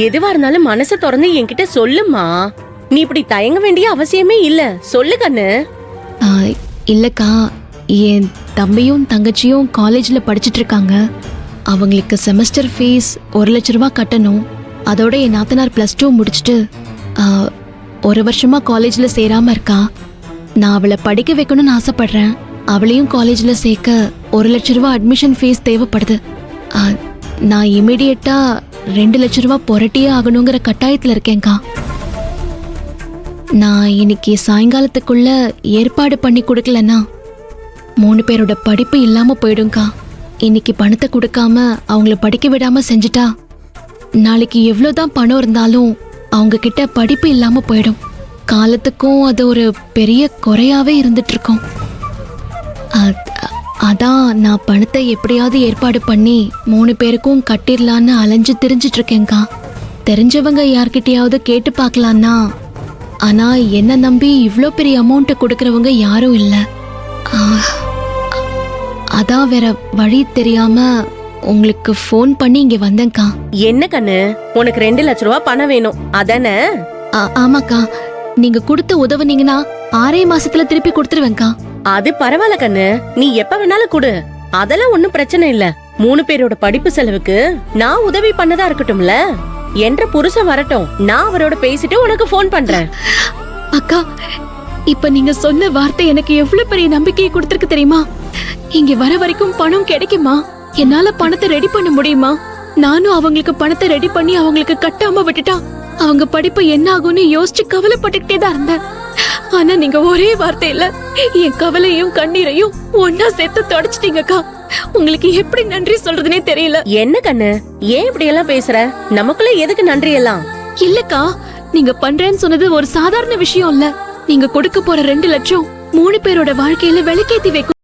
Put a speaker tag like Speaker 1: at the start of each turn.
Speaker 1: எதுவா இருந்தாலும் மனசை திறந்து என்கிட்ட சொல்லுமா. நீ இப்படி தயங்க வேண்டிய அவசியமே இல்ல. சொல்லு கண்ணு.
Speaker 2: ஆ, இல்லக்கா, என் தம்பியும் தங்கச்சியும் காலேஜ்ல படிச்சிட்டு இருக்காங்க. அவங்களுக்கு செமஸ்டர் ஃபீஸ் 1,00,000 ரூபாய் கட்டணும். அதோட என் நாத்தனார் +2 முடிச்சுட்டு 1 வருஷமா காலேஜ்ல சேராம இருக்கா. நான் அவளை படிக்க வைக்கணும்னு ஆசைப்படுறேன். அவளையும் காலேஜ்ல சேர்க்க 1,00,000 ரூபாய் அட்மிஷன் ஃபீஸ் தேவைப்படுது. ஆ, நான் இமிடியேட்டா 2,00,000 ரூபாய் புரட்டியே ஆகணுங்கிற கட்டாயத்துல இருக்கேன்க்கா. நான் இன்னைக்கு சாயங்காலத்துக்குள்ள ஏற்பாடு பண்ணி கொடுக்கலன்னா 3 பேரோட படிப்பு இல்லாம போயிடும்க்கா. இன்னைக்கு பணத்தை கொடுக்காம அவங்கள படிக்க விடாம செஞ்சுட்டா நாளைக்கு எவ்வளவுதான் பணம் இருந்தாலும் அவங்க கிட்ட படிப்பு இல்லாம போயிடும். காலத்துக்கும் அது ஒரு பெரிய குறையாவே இருந்துட்டு இருக்கும். அதான் நான் பணத்தை எப்படியாவது ஏற்பாடு பண்ணி 3 பேருக்கும் கட்டிடலான்னு அலைஞ்சு திரிஞ்சிட்டு இருக்கேன்க்கா. தெரிஞ்சவங்க யார்கிட்டயாவது கேட்டு பார்க்கலான்னா, ஆனா என்ன நம்பி இவ்ளோ பெரிய அமௌண்ட்டை கொடுக்கறவங்க யாரும் இல்ல. அதான் வேற வழி தெரியாம உங்களுக்கு ஃபோன் பண்ணி இங்க வந்தேன்க்கா.
Speaker 1: என்ன கண்ணு, உனக்கு 2,00,000 ரூபாய் பணம் வேணும் அதானே?
Speaker 2: ஆமாக்கா, நீங்க கொடுத்த உதவுனீங்கன்னா 6 மாசத்துல திருப்பி கொடுத்துருவேன்க்கா.
Speaker 1: அது பரவாயில்ல கண்ணு, நீ எப்ப வேணாலும் கொடு. அதெல்லாம் ஒண்ணும் பிரச்சனை இல்ல. 3 பேரோட படிப்பு செலவுக்கு நான் உதவி பண்ணதா இருக்கட்டும்ல. என்ற புருஷன் வரட்டும், நான் அவரோட பேசிட்டு உனக்கு ஃபோன் பண்றேன்.
Speaker 2: அக்கா, இப்ப நீங்க சொன்ன வார்த்தை எனக்கு எவ்வளவு பெரிய நம்பிக்கையை கொடுத்திருக்கு தெரியுமா? இங்க வர வரைக்கும் பணம் கிடைக்குமா? என்னால பணத்தை ரெடி பண்ண முடியுமா? நானும் அவங்களுக்கு பணத்தை ரெடி பண்ணி அவங்களுக்கு கட்டாம விட்டுட்டா அவங்க படிப்பு என்ன ஆகும்னு யோசிச்சு கவலைப்பட்டுக்கிட்டே தான் இருந்தேன். ஆனா நீங்க ஒரே வார்த்தையில என் கவலையும் கண்ணீரையும் ஒன்னா சேர்த்து தொடச்சிட்டீங்கக்கா. உங்களுக்கு எப்படி நன்றி சொல்றதுனே தெரியல.
Speaker 1: என்ன கண்ணு, ஏன் இப்படி எல்லாம் பேசுற? நமக்குள்ள எதுக்கு நன்றி எல்லாம்?
Speaker 2: இல்லக்கா, நீங்க பண்றேன்னு சொன்னது ஒரு சாதாரண விஷயம் இல்ல. நீங்க கொடுக்க போற 2 லட்சம் 3 பேரோட வாழ்க்கையில விளக்கேத்தி வைக்கும்.